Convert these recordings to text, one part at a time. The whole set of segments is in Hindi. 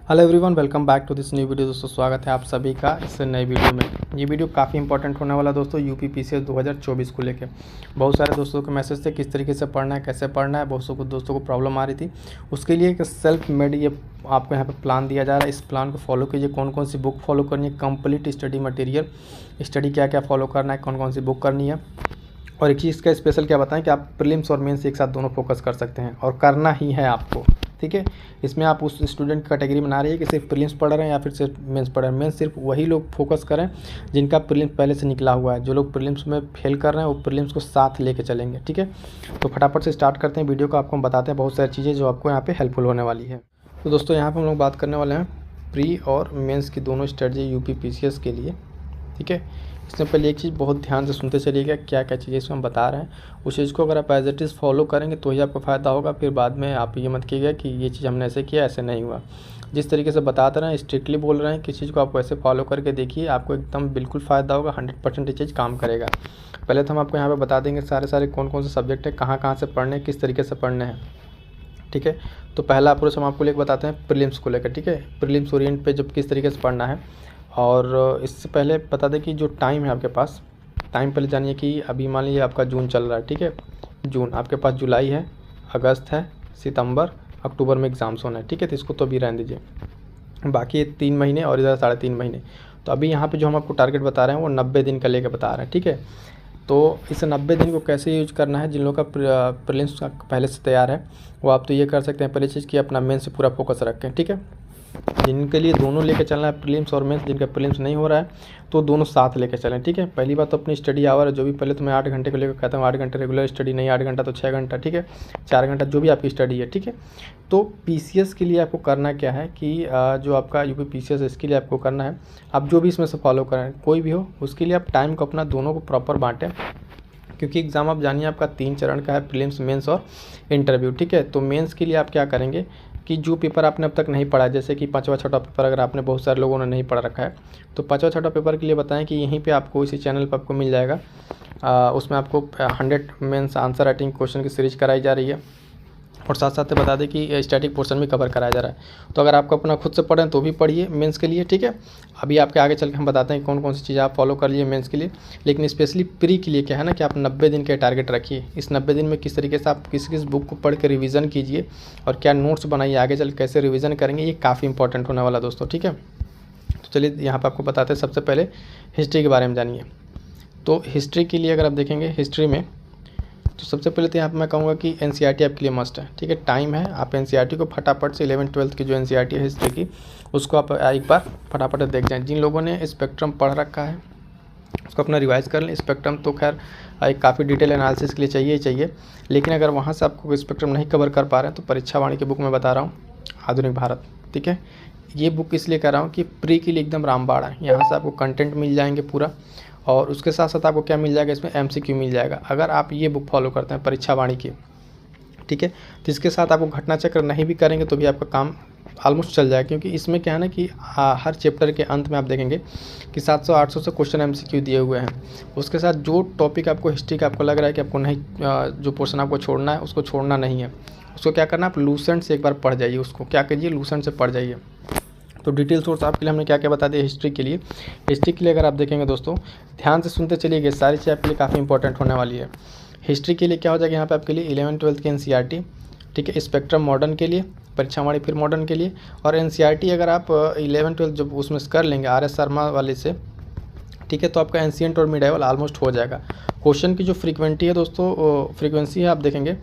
Hello everyone, welcome back to this new video. दोस्तों स्वागत है आप सभी का इस नई वीडियो में। ये वीडियो काफ़ी इंपॉर्टेंट होने वाला दोस्तों यूपी पीसीएस 2024 को लेकर। बहुत सारे दोस्तों के मैसेज थे किस तरीके से पढ़ना है, कैसे पढ़ना है। बहुत दोस्तों को प्रॉब्लम आ रही थी, उसके लिए एक सेल्फ मेड ये आपको यहाँ पे प्लान दिया जा रहा है। इस प्लान को फॉलो कीजिए। कौन कौन सी बुक फॉलो करनी है, कंप्लीट स्टडी मटेरियल, स्टडी क्या क्या फॉलो करना है, कौन कौन सी बुक करनी है। और एक चीज़ का स्पेशल क्या बताएं कि आप प्रीलिम्स और मेंस एक साथ दोनों फोकस कर सकते हैं और करना ही है आपको। ठीक है, इसमें आप उस स्टूडेंट कैटेगरी बना रही है कि सिर्फ प्रीलिम्स पढ़ रहे हैं या फिर सिर्फ मेंस पढ़ रहे हैं। मेंस सिर्फ वही लोग फोकस करें जिनका प्रीलिम्स पहले से निकला हुआ है। जो लोग प्रीलिम्स में फेल कर रहे हैं वो प्रीलिम्स को साथ लेके चलेंगे। ठीक है, तो फटाफट से स्टार्ट करते हैं वीडियो को। आपको हम बताते हैं बहुत सारी चीज़ें जो आपको यहाँ पे हेल्पफुल होने वाली है। तो दोस्तों यहाँ पर हम लोग बात करने वाले हैं प्री और मेन्स की दोनों स्ट्रेटजी यूपी पीसीएस के लिए। ठीक है, इसमें पहले एक चीज़ बहुत ध्यान से सुनते चलिएगा, क्या क्या चीज़ें इसमें हम बता रहे हैं उस चीज़ को अगर आप एज इट इज़ फॉलो करेंगे तो ही आपको फ़ायदा होगा। फिर बाद में आप ये मत कीजिएगा कि ये चीज़ हमने ऐसे किया, ऐसे नहीं हुआ। जिस तरीके से बताते रहे हैं, स्ट्रिक्टली बोल रहे हैं, किसी चीज़ को आप वैसे फॉलो करके देखिए, आपको एकदम बिल्कुल फ़ायदा होगा। 100% ये चीज़ काम करेगा। पहले तो हम आपको यहाँ पर बता देंगे सारे कौन कौन से सब्जेक्ट है, कहाँ से पढ़ने हैं, किस तरीके से पढ़ने हैं। ठीक है, तो पहला अप्रोच हम आपको लेकर बताते हैं प्रीलिम्स को लेकर। ठीक है, प्रीलिम्स ओरिएंट पे जब किस तरीके से पढ़ना है। और इससे पहले बता दें कि जो टाइम है आपके पास, टाइम पहले जानिए कि अभी मान लीजिए आपका जून चल रहा है। ठीक है, जून, आपके पास जुलाई है, अगस्त है, सितंबर, अक्टूबर में एग्ज़ाम्स होना है। ठीक है, तो इसको तो अभी रहने दीजिए। बाकी 3 महीने और इधर 3.5 महीने। तो अभी यहाँ पे जो हम आपको टारगेट बता रहे हैं वो 90 दिन का लेकर बता रहे हैं। ठीक है, तो इस 90 दिन को कैसे यूज करना है, जिन लोगों का प्रीलिम्स पहले से तैयार है वो आप तो ये कर सकते हैं। पहली चीज़ कि अपना मेन से पूरा फोकस रखें। ठीक है, जिनके लिए दोनों लेके चलना है, प्रीलिम्स और मेंस, जिनका प्रीलिम्स नहीं हो रहा है तो दोनों साथ लेके चलें। ठीक है, पहली बात तो अपनी स्टडी आवर है, जो भी पहले तो मैं 8 घंटे को लेकर कहता हूँ 8 घंटे रेगुलर स्टडी नहीं, 8 घंटा तो 6 घंटा। ठीक है, 4 घंटा जो भी आपकी स्टडी है। ठीक है, तो पीसीएस के लिए आपको करना क्या है कि जो आपका यूपी पीसीएस है इसके लिए आपको करना है, आप जो भी इसमें से फॉलो करें कोई भी हो, उसके लिए आप टाइम को अपना दोनों को प्रॉपर बांटें। क्योंकि एग्ज़ाम आप जानिए आपका 3 चरण का है, प्रीलिम्स, मेंस और इंटरव्यू। ठीक है, तो मेंस के लिए आप क्या करेंगे कि जो पेपर आपने अब तक नहीं पढ़ा है, जैसे कि 5वां 6वां पेपर अगर आपने, बहुत सारे लोगों ने नहीं पढ़ रखा है, तो 5वां 6वां पेपर के लिए बताएं कि यहीं पे आपको इसी चैनल पर आपको मिल जाएगा। उसमें आपको 100 मेंस आंसर राइटिंग क्वेश्चन की सीरीज कराई जा रही है और साथ साथ बता दें कि स्टैटिक पोर्शन भी कवर कराया जा रहा है। तो अगर आपको अपना खुद से पढ़ें तो भी पढ़िए मेंस के लिए। ठीक है, अभी आपके आगे चल के हम बताते हैं कौन कौन सी चीज़ें आप फॉलो कर लिए मेंस के लिए। लेकिन स्पेशली प्री के लिए क्या है ना कि आप 90 दिन के टारगेट रखिए। इस 90 दिन में किस तरीके से आप किस बुक को पढ़ के रिवीजन कीजिए और क्या नोट्स बनाइए, आगे चल कैसे रिविज़न करेंगे, ये काफ़ी इंपॉर्टेंट होने वाला दोस्तों। ठीक है, तो चलिए यहाँ पर आपको बताते हैं। सबसे पहले हिस्ट्री के बारे में जानिए। तो हिस्ट्री के लिए अगर आप देखेंगे हिस्ट्री में, तो सबसे पहले तो यहाँ पर मैं कहूँगा कि एनसीईआरटी आपके लिए मस्ट है। ठीक है, टाइम है, आप एनसीईआरटी को फटाफट से 11th 12th की जो एनसीईआरटी है हिस्ट्री की, उसको आप एक बार फटाफट देख जाएँ। जिन लोगों ने स्पेक्ट्रम पढ़ रखा है उसको अपना रिवाइज़ कर लें। स्पेक्ट्रम तो खैर एक काफ़ी डिटेल एनालिसिस के लिए चाहिए ही चाहिए, लेकिन अगर वहाँ से आपको स्पेक्ट्रम नहीं कवर कर पा रहे हैं तो परीक्षा वाणी की बुक में बता रहा हूँ, आधुनिक भारत। ठीक है, ये बुक इसलिए कर रहा हूँ कि प्री के लिए एकदम रामबाण है। यहाँ से आपको कंटेंट मिल जाएंगे पूरा, और उसके साथ साथ आपको क्या मिल जाएगा, इसमें एमसीक्यू मिल जाएगा अगर आप ये बुक फॉलो करते हैं परीक्षा वाणी की। ठीक है, तो इसके साथ आपको घटना चक्र नहीं भी करेंगे तो भी आपका काम ऑलमोस्ट चल जाएगा। क्योंकि इसमें क्या है ना कि हर चैप्टर के अंत में आप देखेंगे कि 700-800 से क्वेश्चन एमसीक्यू दिए हुए हैं। उसके साथ जो टॉपिक आपको हिस्ट्री का आपको लग रहा है कि आपको नहीं, जो पोर्शन आपको छोड़ना है उसको छोड़ना नहीं है, उसको क्या करना है, आप लूसेंट से एक बार पढ़ जाइए। उसको क्या कीजिए, लूसेंट से पढ़ जाइए। तो डिटेल सोर्स आपके लिए हमने क्या क्या बता दिया हिस्ट्री के लिए। हिस्ट्री के लिए अगर आप देखेंगे दोस्तों, ध्यान से सुनते चलिएगा, सारी चीज़ आपके लिए काफ़ी इंपॉर्टेंट होने वाली है। हिस्ट्री के लिए क्या हो जाएगा यहाँ पे आपके लिए 11th 12th की एनसीईआरटी। ठीक है, स्पेक्ट्रम मॉडर्न के लिए, परीक्षा वाणी फिर मॉडर्न के लिए, और एनसीईआरटी अगर आप 11th 12th जब उसमें कर लेंगे RS शर्मा वाले से, ठीक है, तो आपका एंशिएंट और मिडाइवल ऑलमोस्ट हो जाएगा। क्वेश्चन की जो फ्रीक्वेंसी है दोस्तों, फ्रीक्वेंसी है आप देखेंगे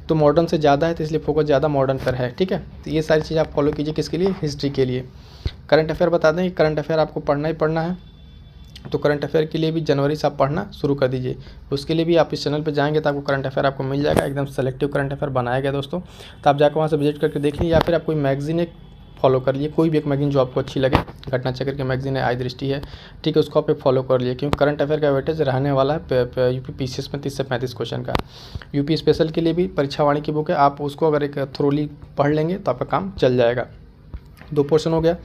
तो मॉडर्न से ज़्यादा है, तो इसलिए फोकस ज़्यादा मॉडर्न पर है। ठीक है, तो ये सारी चीज़ आप फॉलो कीजिए किसके लिए, हिस्ट्री के लिए। करंट अफेयर बता दें कि करंट अफेयर आपको पढ़ना ही पढ़ना है, तो करंट अफेयर के लिए भी जनवरी से आप पढ़ना शुरू कर दीजिए। उसके लिए भी आप इस चैनल पे जाएंगे तो आपको करंट अफेयर आपको मिल जाएगा, एकदम सेलेक्टिव करंट अफेयर बनाया गया दोस्तों। तो आप जाकर वहाँ से विजिट करके देख लीजिए, या फिर आप कोई मैगजीन एक फॉलो कर लिए, कोई भी एक मैगजीन जो आपको अच्छी लगे। घटना चक्र की मैगजीन है, आई दृष्टि है, ठीक है, उसको आप एक फॉलो कर लिए। क्योंकि करंट अफेयर का वेटेज रहने वाला है यूपी पीसीएस में 30 से 35 क्वेश्चन का। यूपी स्पेशल के लिए भी परीक्षा वाणी की बुक है, आप उसको अगर एक थ्रोली पढ़ लेंगे तो आपका काम चल जाएगा। 2 पोर्शन हो गया।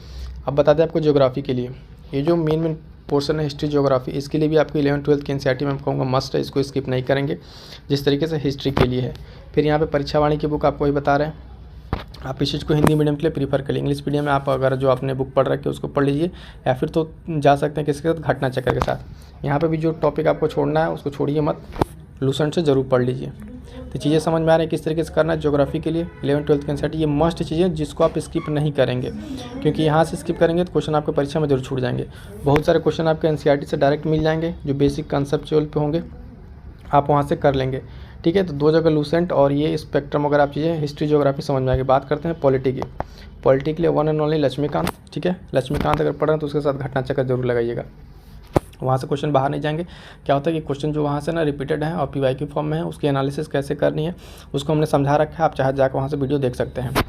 अब बता दें आपको ज्योग्राफी के लिए, ये जो मेन पोर्शन है हिस्ट्री ज्योग्राफी, इसके लिए भी आपको 11th 12th की एनसीईआरटी में मैं कहूँगा मस्ट है, इसको स्किप नहीं करेंगे जिस तरीके से हिस्ट्री के लिए है। फिर यहाँ पे परीक्षा वाणी की बुक आपको ही बता रहे हैं, आप इस चीज़ को हिंदी मीडियम के लिए प्रीफर करिए। इंग्लिश मीडियम में आप अगर जो आपने बुक पढ़ रखी है उसको पढ़ लीजिए, या फिर तो जा सकते हैं किसके साथ, घटना चक्र के साथ। यहाँ पे भी जो टॉपिक आपको छोड़ना है उसको छोड़िए मत, लूसेंट से ज़रूर पढ़ लीजिए। तो चीज़ें समझ में आ रही है किस तरीके से करना है। ज्योग्राफी के लिए 11th-12th के एनसीईआरटी ये मस्ट चीज़ें जिसको आप स्किप नहीं करेंगे, क्योंकि यहाँ से स्किप करेंगे तो क्वेश्चन आपके परीक्षा में जरूर छूट जाएंगे। बहुत सारे क्वेश्चन आपके एनसीईआरटी से डायरेक्ट मिल जाएंगे जो बेसिक कंसेप्चुअल पे होंगे, आप वहाँ से कर लेंगे। ठीक है, तो 2 जगह लूसेंट और ये स्पेक्ट्रम अगर आप चीज़ें हिस्ट्री ज्योग्राफी समझ में आएगी। बात करते हैं पॉलिटी की। पॉलिटी के लिए वन एंड ओनली लक्ष्मीकांत। ठीक है, लक्ष्मीकांत अगर पढ़ रहे हैं तो उसके साथ घटना चक्र जरूर लगाइएगा, वहाँ से क्वेश्चन बाहर नहीं जाएंगे। क्या होता है कि क्वेश्चन जो वहाँ से ना रिपीटेड है और पीवाईक्यू फॉर्म में है, उसकी एनालिसिस कैसे करनी है उसको हमने समझा रखा है, आप चाहे जाकर वहाँ से वीडियो देख सकते हैं।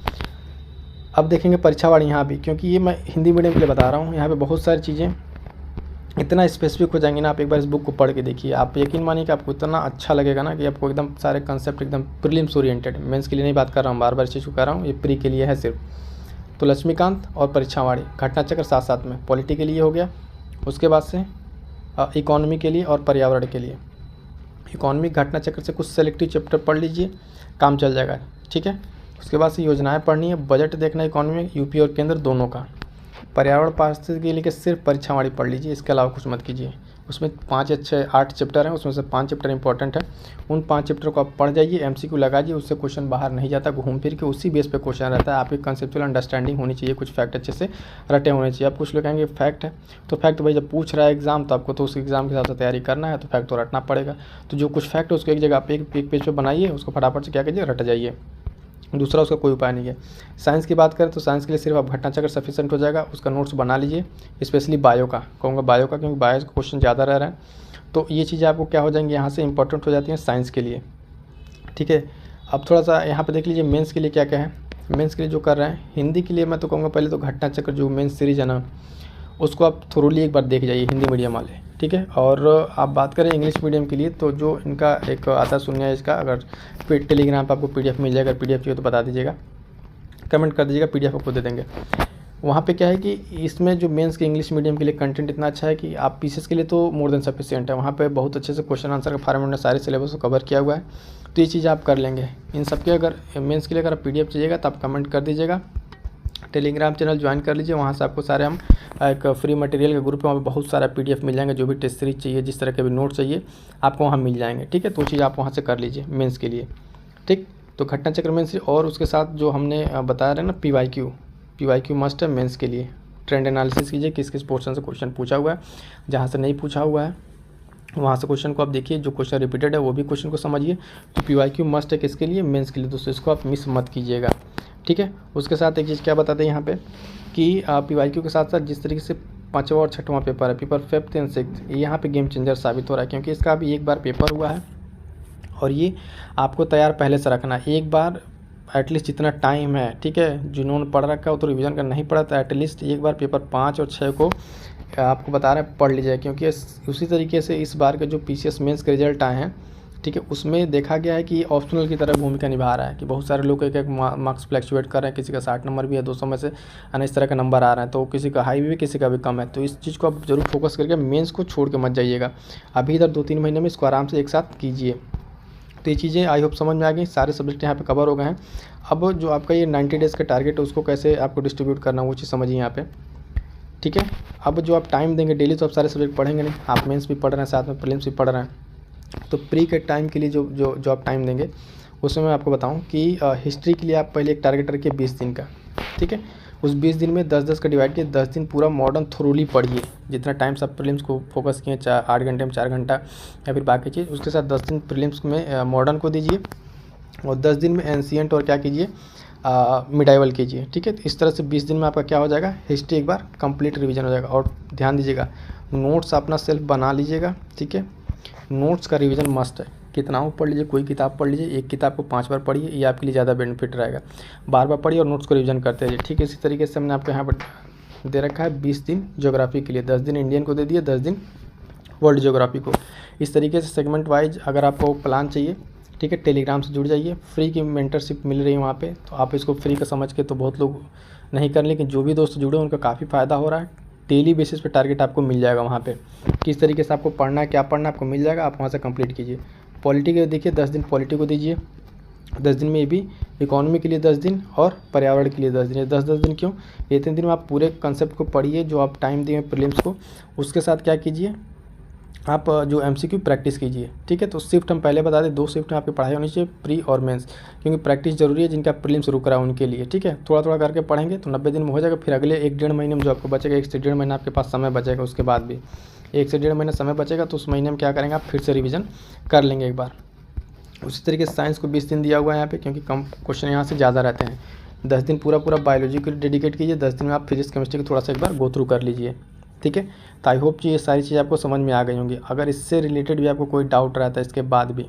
अब देखेंगे परीक्षावाड़ी यहाँ भी, क्योंकि ये मैं हिंदी मीडियम के लिए बता रहा हूँ, यहाँ पे बहुत सारी चीज़ें इतना स्पेसिफिक हो जाएंगी ना। आप एक बार इस बुक को पढ़ के देखिए, आप यकीन मानिए कि आपको इतना अच्छा लगेगा ना कि आपको एकदम सारे कंसेप्ट एकदम प्रीलिम्स ओरिएंटेड। मेंस के लिए नहीं बात कर रहा हूँ, बार बार इस चीज़ को कह रहा हूँ, ये प्री के लिए है सिर्फ। तो लक्ष्मीकांत और परीक्षावाड़ी, घटना चक्र साथ साथ में। पॉलिटी के लिए हो गया, उसके बाद से इकोनॉमी के लिए और पर्यावरण के लिए। इकोनॉमी घटना चक्र से कुछ सेलेक्टिव चैप्टर पढ़ लीजिए, काम चल जाएगा। ठीक है, उसके बाद से योजनाएं पढ़नी है, बजट देखना है इकोनॉमी यूपी और केंद्र दोनों का। पर्यावरण पारिस्थितिकी के लिए सिर्फ परीक्षावाड़ी पढ़ लीजिए, इसके अलावा कुछ मत कीजिए। उसमें 5 या 6 8 चैप्टर हैं, उसमें से 5 चैप्टर इंपॉर्टेंट है। उन 5 चैप्टर को आप पढ़ जाइए, एमसीक्यू लगाइए, उससे क्वेश्चन बाहर नहीं जाता, घूम फिर के उसी बेस पे क्वेश्चन रहता है। आपकी कंसेप्चुअल अंडरस्टैंडिंग होनी चाहिए, कुछ फैक्ट अच्छे से रटे होने चाहिए। आप कुछ लोग कहेंगे फैक्ट है, तो फैक्ट भाई जब पूछ रहा है एग्जाम तो आपको तो उस एग्जाम के हिसाब से तैयारी करना है, तो फैक्ट तो रटना पड़ेगा। तो जो कुछ फैक्ट है उसको एक जगह आप एक पेज पर बनाइए, उसको फटाफट से क्या कीजिए, रट जाइए। दूसरा उसका कोई उपाय नहीं है। साइंस की बात करें तो साइंस के लिए सिर्फ आप घटना चक्र सफिशिएंट हो जाएगा, उसका नोट्स बना लीजिए। स्पेशली बायो का कहूँगा, बायो का, क्योंकि बायो का क्वेश्चन ज़्यादा रह रहा है, तो ये चीज़ें आपको क्या हो जाएंगी, यहाँ से इंपॉर्टेंट हो जाती हैं साइंस के लिए। ठीक है, अब थोड़ा सा यहाँ पे देख लीजिए मेंस के लिए क्या क्या है। मेंस के लिए जो कर रहे हैं, हिंदी के लिए मैं तो कहूँगा पहले तो घटना चक्र जो मेंस सीरीज है ना, उसको आप थोरोली एक बार देख जाइए, हिंदी मीडियम वाले। ठीक है, और आप बात करें इंग्लिश मीडियम के लिए तो जो इनका एक आता सुनिए, इसका अगर टेलीग्राम पर आपको पीडीएफ मिल जाएगा, पीडीएफ चाहिए तो बता दीजिएगा, कमेंट कर दीजिएगा, पीडीएफ आपको दे देंगे। वहाँ पे क्या है कि इसमें जो मेंस के इंग्लिश मीडियम के लिए कंटेंट इतना अच्छा है कि आप पीसीएस के लिए तो मोर देन सफिशिएंट है। वहाँ पे बहुत अच्छे से क्वेश्चन आंसर का फॉर्मेट में सारे सिलेबस को कवर किया हुआ है, तो ये चीज़ आप कर लेंगे। इन सब के अगर मेंस के लिए अगर पीडीएफ चाहिएगा तो आप कमेंट कर दीजिएगा, टेलीग्राम चैनल ज्वाइन कर लीजिए, वहाँ से आपको सारे हम एक फ्री मटेरियल के ग्रुप में वहाँ पे बहुत सारा पीडीएफ मिल जाएंगे, जो भी टेस्ट सीरीज चाहिए, जिस तरह के भी नोट चाहिए आपको वहाँ मिल जाएंगे। ठीक है, तो चीज़ आप वहाँ से कर लीजिए मेंस के लिए। ठीक, तो घटना चक्र मेंस, और उसके साथ जो हमने बताया रहे ना पीवाईक्यू मस्ट है मेंस के लिए। ट्रेंड एनालिसिस कीजिए, किस किस पोर्शन से क्वेश्चन पूछा हुआ है, जहाँ से नहीं पूछा हुआ है वहाँ से क्वेश्चन को आप देखिए, जो क्वेश्चन रिपीटेड है वो भी क्वेश्चन को समझिए। तो पीवाईक्यू मस्ट है किसके लिए, मेंस के लिए, दोस्तों इसको आप मिस मत कीजिएगा। ठीक है, उसके साथ एक चीज़ क्या बताते हैं यहाँ पे कि पीवाईक्यू के साथ साथ जिस तरीके से 5वां और 6वां पेपर है, पेपर 5th एंड 6th, यहाँ पे गेम चेंजर साबित हो रहा है, क्योंकि इसका अभी एक बार पेपर हुआ है और ये आपको तैयार पहले से रखना है। एक बार एटलीस्ट जितना टाइम है, ठीक है, जिन्होंने पढ़ रखा है वो तो रिवीजन का नहीं पढ़ा, तो एटलीस्ट एक बार पेपर 5 और 6 को आपको बता रहे हैं पढ़ लीजिए, क्योंकि उसी तरीके से इस बार के जो पीसीएस मेंस के रिजल्ट आए हैं, ठीक है, उसमें देखा गया है कि ऑप्शनल की तरह भूमिका निभा रहा है, कि बहुत सारे लोग एक मार्क्स फ्लैक्चुएट कर रहे हैं, किसी का 60 नंबर भी है, 200 में से इस तरह का नंबर आ रहा है, तो किसी का हाई भी किसी का भी कम है। तो इस चीज़ को आप जरूर फोकस करके मेंस को छोड़ के मत जाइएगा, अभी इधर 2-3 महीने में इसको आराम से एक साथ कीजिए। तो ये चीज़ें आई होप समझ में आ गई, सारे सब्जेक्ट यहाँ पे कवर हो गए हैं। अब जो आपका ये 90 डेज़ का टारगेट है उसको कैसे आपको डिस्ट्रीब्यूट करना है वो चीज़ समझिए यहाँ पे। ठीक है, अब जो आप टाइम देंगे डेली, तो आप सारे सब्जेक्ट पढ़ेंगे नहीं, आप मेंस भी पढ़ रहे हैं, साथ में प्रीलिम्स भी पढ़ रहे हैं, तो प्री के टाइम के लिए जो आप टाइम देंगे उसमें मैं आपको बताऊं कि हिस्ट्री के लिए आप पहले एक टारगेट रखिए 20 दिन का। ठीक है, उस 20 दिन में 10-10 का डिवाइड किए, 10 दिन पूरा मॉडर्न थोरोली पढ़िए, जितना टाइम सब प्रीलिम्स को फोकस किए, 8 घंटे में 4 घंटा या फिर बाकी चीज़, उसके साथ 10 दिन प्रीलिम्स में मॉडर्न को दीजिए और 10 दिन में एंशिएंट और क्या कीजिए, मिडाइवल कीजिए। ठीक है, तो इस तरह से 20 दिन में आपका क्या हो जाएगा, हिस्ट्री एक बार कंप्लीट रिवीजन हो जाएगा। और ध्यान दीजिएगा, नोट्स अपना सेल्फ बना लीजिएगा। ठीक है, नोट्स का रिवीजन मस्ट है, कितना हो पढ़ लीजिए, कोई किताब पढ़ लीजिए, एक किताब को 5 बार पढ़िए, ये आपके लिए ज़्यादा बेनिफिट रहेगा। बार बार पढ़िए और नोट्स को रिवीजन करते रहिए। ठीक है, इसी तरीके से हमने आपको यहाँ पर दे रखा है 20 दिन ज्योग्राफी के लिए, 10 दिन इंडियन को दे दिए, 10 दिन वर्ल्ड ज्योग्राफी को। इस तरीके से सेगमेंट वाइज अगर आपको प्लान चाहिए, ठीक है, टेलीग्राम से जुड़ जाइए, फ्री की मेंटरशिप मिल रही है वहाँ पे, तो आप इसको फ्री का समझ के, तो बहुत लोग नहीं कर, लेकिन जो भी दोस्त जुड़े उनका काफ़ी फ़ायदा हो रहा है। डेली बेसिस पे टारगेट आपको मिल जाएगा वहाँ पे, किस तरीके से आपको पढ़ना है, क्या पढ़ना है, आपको मिल जाएगा, आप वहाँ से कंप्लीट कीजिए। पॉलिटी के देखिए 10 दिन पॉलिटी को दीजिए, 10 दिन में ये भी इकोनॉमी के लिए 10 दिन और पर्यावरण के लिए 10 दिन। ये 10-10 दिन क्यों? ये इतने दिन में आप पूरे कंसेप्ट को पढ़िए जो आप टाइम दिए प्रीलिम्स को। उसके साथ क्या कीजिए, आप जो MCQ प्रैक्टिस कीजिए, ठीक है। तो शिफ्ट हम पहले बता दें, 2 शिफ्ट में आपकी पढ़ाई होनी चाहिए, प्री और मेंस, क्योंकि प्रैक्टिस जरूरी है जिनका प्रीलिम्स रुक रहा है उनके लिए, ठीक है। थोड़ा थोड़ा करके पढ़ेंगे तो 90 दिन में हो जाएगा। फिर अगले 1-1.5 महीने में जो आपको बचेगा, 1 से 1.5 महीना आपके पास समय बचेगा। उसके बाद भी 1 से 1.5 महीना समय बचेगा तो उस महीने में क्या करेंगे, आप फिर से रिविज़न कर लेंगे एक बार। उसी तरीके से साइंस को 20 दिन दिया हुआ है यहाँ पे, क्योंकि कम क्वेश्चन यहाँ से ज़्यादा रहते हैं। 10 दिन पूरा बायोलॉजी के लिए डेडिकेट कीजिए, 10 दिन में आप फिजिक्स केमिस्ट्री को थोड़ा सा एक बार गो थ्रू कर लीजिए, ठीक है। तो आई होप कि ये सारी चीज़ें आपको समझ में आ गई होंगी। अगर इससे रिलेटेड भी आपको कोई डाउट रहता है इसके बाद भी,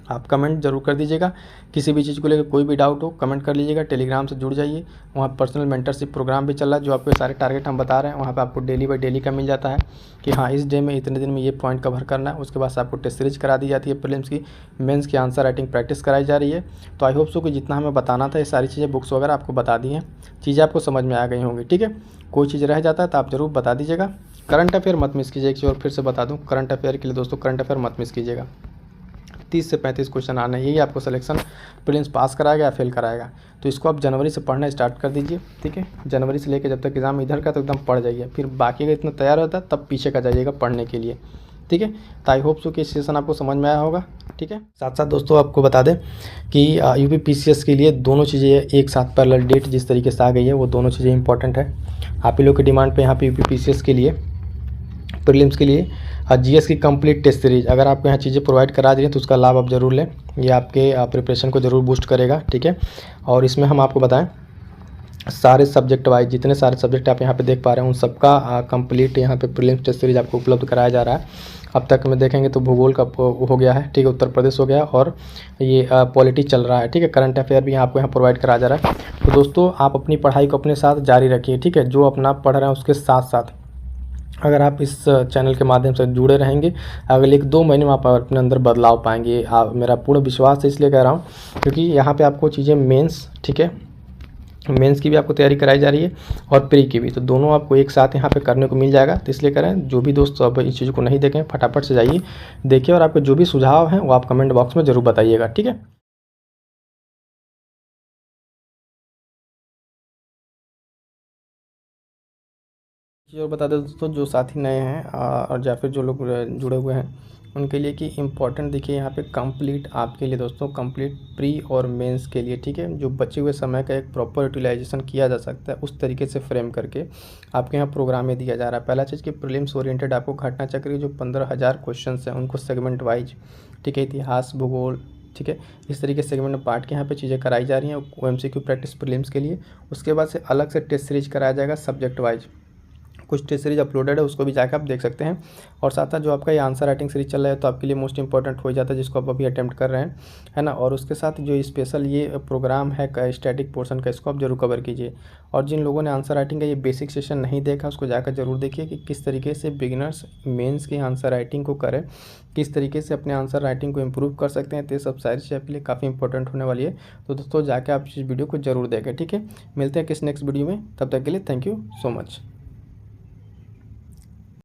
आप कमेंट जरूर कर दीजिएगा। किसी भी चीज़ को लेकर कोई भी डाउट हो कमेंट कर लीजिएगा। टेलीग्राम से जुड़ जाइए, वहाँ पर्सनल मेंटरशिप प्रोग्राम भी चल रहा है, जो आपके सारे टारगेट हम बता रहे हैं वहाँ पे आपको डेली बाय डेली का मिल जाता है कि हाँ इस डे में इतने दिन में ये पॉइंट कवर करना है। उसके बाद से आपको टेस्ट सीरीज करा दी जाती है प्रीलिम्स की, मेंस की आंसर राइटिंग प्रैक्टिस कराई जा रही है। तो आई होप सो कि जितना हमें बताना था ये सारी चीज़ें बुक्स वगैरह आपको बता दी हैं, चीज़ें आपको समझ में आ गई होंगी, ठीक है। कोई चीज़ रह जाता है तो आप ज़रूर बता दीजिएगा। करंट अफेयर मत मिस कीजिए। एक चीज़ और फिर से बता दूँ, करंट अफेयर के लिए दोस्तों करंट अफेयर मत मिस कीजिएगा। 30 से 35 क्वेश्चन आना है, यही आपको सिलेक्शन प्रीलिम्स पास कराएगा या फेल कराएगा। तो इसको आप जनवरी से पढ़ना स्टार्ट कर दीजिए, ठीक है। जनवरी से लेकर जब तक एग्ज़ाम इधर का तो एकदम पढ़ जाइए, फिर बाकी का इतना तैयार होता है तब पीछे का जाइएगा पढ़ने के लिए, ठीक है। तो आई होप सो कि सेशन आपको समझ में आया होगा, ठीक है। साथ साथ दोस्तों आपको बता दें कि UPPCS के लिए दोनों चीज़ें एक साथ पैरेलल डेट जिस तरीके से आ गई है वो दोनों चीज़ें इंपॉर्टेंट है। आप ही लोग की डिमांड पे यहाँ पे UPPCS के लिए प्रीलिम्स के लिए GS की कंप्लीट टेस्ट सीरीज अगर आपको यहाँ चीज़ें प्रोवाइड करा दी हैं तो उसका लाभ आप ज़रूर लें। ये आपके प्रिपरेशन को ज़रूर बूस्ट करेगा, ठीक है। और इसमें हम आपको बताएं सारे सब्जेक्ट वाइज जितने सारे सब्जेक्ट आप यहाँ पे देख पा रहे हैं उन सबका कंप्लीट यहाँ पे प्रीलिम्स टेस्ट सीरीज आपको उपलब्ध कराया जा रहा है। अब तक में देखेंगे तो भूगोल का हो गया है, ठीक है, उत्तर प्रदेश हो गया और ये पॉलिटी चल रहा है, ठीक है। करंट अफेयर भी आपको यहाँ प्रोवाइड कराया जा रहा है। तो दोस्तों आप अपनी पढ़ाई को अपने साथ जारी रखिए, ठीक है। जो अपना पढ़ रहे हैं उसके साथ साथ अगर आप इस चैनल के माध्यम से जुड़े रहेंगे अगले 1-2 महीने में आप अपने अंदर बदलाव पाएंगे। मेरा पूर्ण विश्वास है, इसलिए कह रहा हूँ क्योंकि यहाँ पे आपको चीज़ें मेंस, ठीक है, मेंस की भी आपको तैयारी कराई जा रही है और प्री की भी, तो दोनों आपको एक साथ यहाँ पे करने को मिल जाएगा। तो इसलिए करें, जो भी दोस्त अब इस चीज़ को नहीं देखें फटाफट से जाइए देखिए और आपके जो भी सुझाव हैं वो आप कमेंट बॉक्स में ज़रूर बताइएगा, ठीक है। चीज़ और बता दें दोस्तों, जो साथी नए हैं और या फिर जो लोग जुड़े हुए हैं उनके लिए कि इम्पॉर्टेंट देखिए यहाँ पे कंप्लीट आपके लिए दोस्तों कंप्लीट प्री और मेंस के लिए, ठीक है, जो बचे हुए समय का एक प्रॉपर यूटिलाइजेशन किया जा सकता है उस तरीके से फ्रेम करके आपके यहाँ प्रोग्राम में दिया जा रहा है। पहला चीज़ कि प्रीलिम्स ओरिएंटेड आपको घटना चक्र जो 15,000 क्वेश्चन हैं उनको सेगमेंट वाइज, ठीक है, इतिहास भूगोल, ठीक है, इस तरीके से सेगमेंट में बांट के यहाँ पे चीज़ें कराई जा रही हैं MCQ प्रैक्टिस प्रीलिम्स के लिए। उसके बाद से अलग से टेस्ट सीरीज कराया जाएगा सब्जेक्ट वाइज, कुछ टेस्ट सीरीज अपलोडेड है उसको भी जाकर आप देख सकते हैं। और साथ साथ जो आपका ये आंसर राइटिंग सीरीज चल रहा है तो आपके लिए मोस्ट इंपॉर्टेंट हो जाता है जिसको आप अभी अटेम्प्ट कर रहे हैं, है ना। और उसके साथ जो स्पेशल ये प्रोग्राम है स्टैटिक पोर्शन का, इसको आप जरूर कवर कीजिए। और जिन लोगों ने आंसर राइटिंग का ये बेसिक सेशन नहीं देखा उसको जाकर जरूर देखिए कि किस तरीके से बिगिनर्स मेंस की आंसर राइटिंग को करें, किस तरीके से अपने आंसर राइटिंग को इम्प्रूव कर सकते हैं। तो ये सब सारी चीज़ आपके लिए काफ़ी इंपॉर्टेंट होने वाली है। तो दोस्तों जाके आप इस वीडियो को जरूर देखें, ठीक है। मिलते हैं किस नेक्स्ट वीडियो में, तब तक के लिए थैंक यू सो मच।